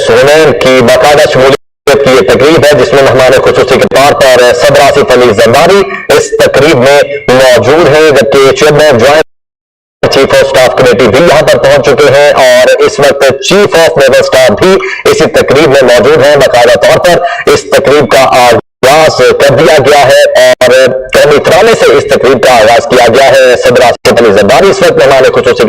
सुनैन की बाकायदा शमूलियत की यह तकरीब है जिसमें मेहमान खुसूसी के तौर पर सदर आसिफ अली जरदारी इस तकरीब में मौजूद है, जबकि chairman joint chief of staff committee भी यहां पर पहुंच चुके हैं और इस वक्त चीफ ऑफ नेवल स्टाफ भी इसी तकरीब में मौजूद है। बाकायदा तौर पर इस तकरीब का आगाज कर दिया गया है और कौमी तराने से इस तकरीब का आगाज किया गया है। सदर आसिफ अली जरदारी इस वक्त मेहमान खुसूसी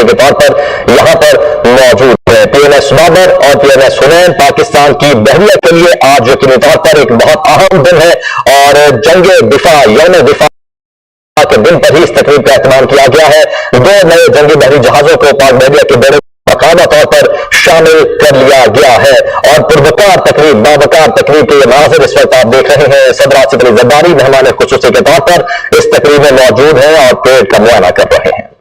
के तौर पर यहां पर मौजूद है। पीएनएस बाबर और पीएनएस सुनैन पाकिस्तान की बहरिया के लिए आज यकीनी तौर पर एक बहुत अहम दिन है और जंगे दिफा यौम दिफा के दिन पर ही इस तकरीब का एहतमाम किया गया है। 2 नए जंगी बहरी जहाजों को पाक बहरिया के बेड़े बाकायदा तौर पर शामिल कर लिया गया है और पुरवकार तकरीब बावकार तकरीब के मनाजिर इस वक्त आप देख रहे हैं। सदर आसिफ अली जरदारी मेहमान खुसूसी के तौर पर इस तकरीब में मौजूद हैं और परेड का मुआयना कर रहे हैं।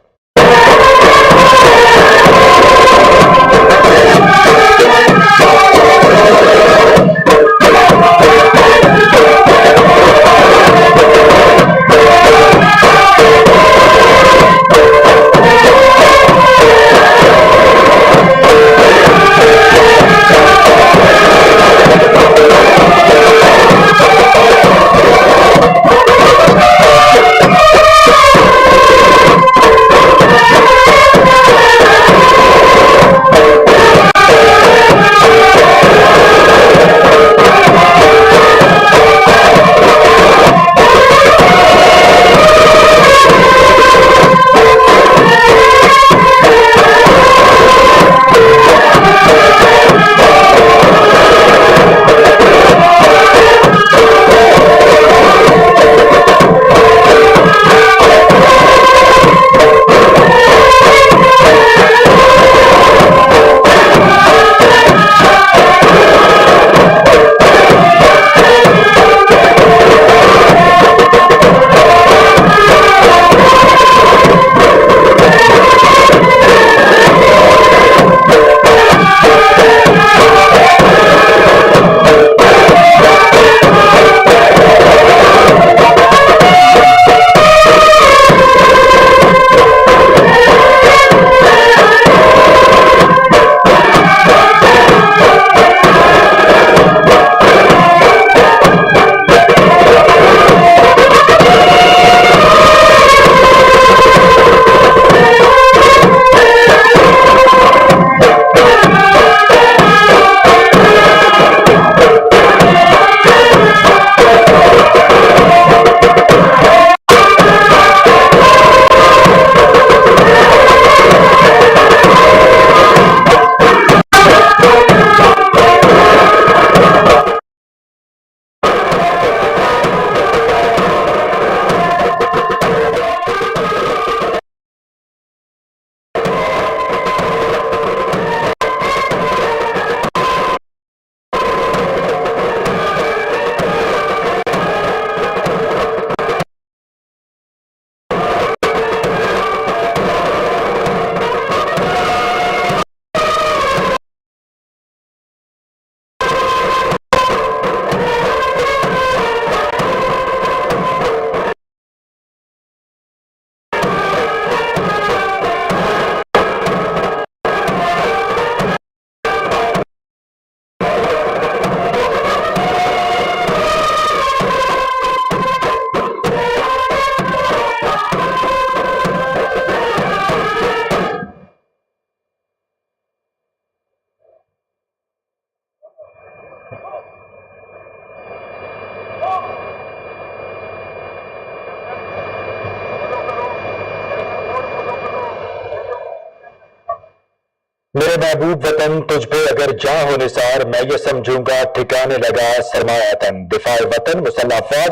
मेरे महबूब वतन तुझ पे अगर जां हो निसार, मैं ये समझूंगा ठिकाने लगा सरमाया तन। दिफा वतन मुसल्लह फौज